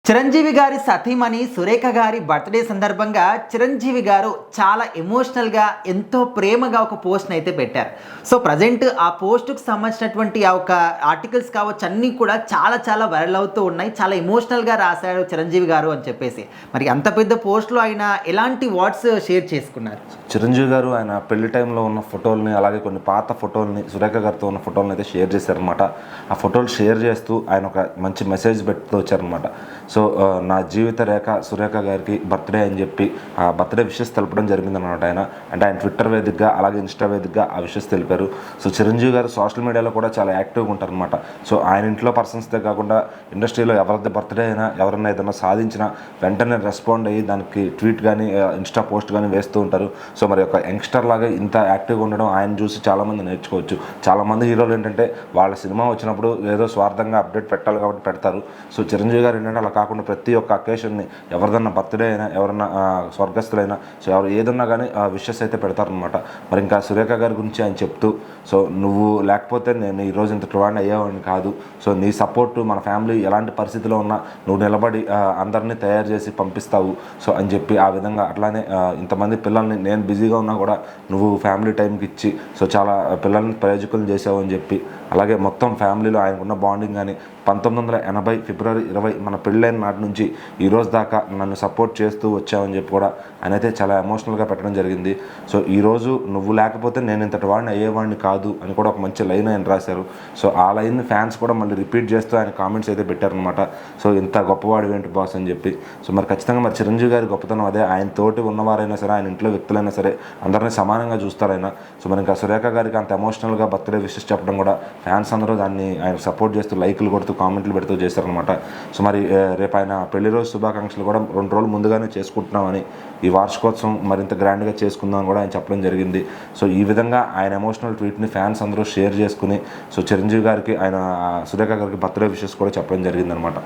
చిరంజీవి గారి సతీమణి సురేఖ గారి బర్త్డే సందర్భంగా చిరంజీవి గారు చాలా ఎమోషనల్గా ఎంతో ప్రేమగా ఒక పోస్ట్ని అయితే పెట్టారు. సో ప్రజెంట్ ఆ పోస్ట్కి సంబంధించినటువంటి ఆ ఒక ఆర్టికల్స్ కావచ్చు అన్నీ కూడా చాలా చాలా వైరల్ అవుతూ ఉన్నాయి. చాలా ఎమోషనల్గా రాశాడు చిరంజీవి గారు అని చెప్పేసి. మరి అంత పెద్ద పోస్ట్లో ఆయన ఎలాంటి వర్డ్స్ షేర్ చేసుకున్నారు? చిరంజీవి గారు ఆయన పెళ్లి టైంలో ఉన్న ఫోటోల్ని, అలాగే కొన్ని పాత ఫోటోల్ని, సురేఖ గారితో ఉన్న ఫోటోలను అయితే షేర్ చేశారనమాట. ఆ ఫోటోలు షేర్ చేస్తూ ఆయన ఒక మంచి మెసేజ్ పెడుతూ వచ్చారనమాట. సో నా జీవిత రేఖ సురేఖ గారికి బర్త్డే అని చెప్పి ఆ బర్త్డే విషెస్ తెలపడం జరిగిందనమాట. ఆయన ట్విట్టర్ వేదికగా అలాగే ఇన్స్టా వేదికగా ఆ విషెస్ తెలిపారు. సో చిరంజీవి గారు సోషల్ మీడియాలో కూడా చాలా యాక్టివ్గా ఉంటారనమాట. సో ఆయన ఇంట్లో పర్సన్స్దే కాకుండా ఇండస్ట్రీలో ఎవరిది బర్త్డే అయినా, ఎవరైనా ఏదైనా సాధించినా వెంటనే రెస్పాండ్ అయ్యి దానికి ట్వీట్ కానీ ఇన్స్టా పోస్ట్ కానీ వేస్తూ ఉంటారు. సో మరి ఒక యంగ్స్టర్ లాగా ఇంత యాక్టివ్గా ఉండడం ఆయన చూసి చాలామంది నేర్చుకోవచ్చు. చాలామంది హీరోలు ఏంటంటే వాళ్ళ సినిమా వచ్చినప్పుడు ఏదో స్వార్థంగా అప్డేట్ పెట్టాలి కాబట్టి పెడతారు. సో చిరంజీవి గారు ఏంటంటే అలా కాకుండా ప్రతి ఒక్క అకేషన్ని ఎవరిదన్నా బర్త్డే అయినా, ఎవరన్నా స్వర్గస్థులైనా, సో ఎవరు ఏదన్నా కానీ విషెస్ అయితే పెడతారనమాట. మరి ఇంకా సురేఖ గారి గురించి ఆయన చెప్తూ, సో నువ్వు లేకపోతే నేను ఈరోజు ఇంత ట్రూవాండ్ అయ్యేవాడిని కాదు. సో నీ సపోర్టు మన ఫ్యామిలీ ఎలాంటి పరిస్థితిలో ఉన్నా నువ్వు నిలబడి అందరినీ తయారు చేసి పంపిస్తావు. సో అని చెప్పి ఆ విధంగా అట్లానే ఇంతమంది పిల్లల్ని నేను బిజీగా ఉన్నా కూడా నువ్వు ఫ్యామిలీ టైంకి ఇచ్చి సో చాలా పిల్లల్ని ప్రయోజకులు చేసావు అని చెప్పి, అలాగే మొత్తం ఫ్యామిలీలో ఆయనకున్న బాండింగ్ కానీ 1980 ఫిబ్రవరి 20 మన పెళ్ళైన నాటి నుంచి ఈరోజు దాకా నన్ను సపోర్ట్ చేస్తూ వచ్చావని చెప్పి కూడా ఆయన అయితే చాలా ఎమోషనల్గా పెట్టడం జరిగింది. సో ఈరోజు నువ్వు లేకపోతే నేను ఇంతటి వాడిని అయ్యేవాడిని కాదు అని కూడా ఒక మంచి లైన్ ఆయన రాశారు. సో ఆ లైన్ని ఫ్యాన్స్ కూడా మళ్ళీ రిపీట్ చేస్తూ ఆయన కామెంట్స్ అయితే పెట్టారనమాట. సో ఇంత గొప్పవాడు ఏంటి బాస్ అని చెప్పి. సో మరి ఖచ్చితంగా మరి చిరంజీవి గారి గొప్పతనం అదే. ఆయన తోటి ఉన్నవారైనా సరే, ఆయన ఇంట్లో వ్యక్తులైనా సరే అందరినీ సమానంగా చూస్తారు ఆయన. సో మరి ఇంకా సురేఖ గారికి అంత ఎమోషనల్గా బర్త్డే విషెస్ చెప్పడం కూడా ఫ్యాన్స్ అందరూ దాన్ని ఆయన సపోర్ట్ చేస్తూ లైకులు కొడుతూ కామెంట్లు పెడుతూ చేశారనమాట. సో మరి రేపు ఆయన పెళ్లి రోజు శుభాకాంక్షలు కూడా 2 రోజులు ముందుగానే చేసుకుంటున్నామని, ఈ వార్షికోత్సవం మరింత గ్రాండ్గా చేసుకుందామని కూడా ఆయన చెప్పడం జరిగింది. సో ఈ విధంగా ఆయన ఎమోషనల్ ట్వీట్ని ఫ్యాన్స్ అందరూ షేర్ చేసుకుని సో చిరంజీవి గారికి, ఆయన సురేఖ గారికి బర్త్డే విషెస్ కూడా చెప్పడం జరిగిందనమాట.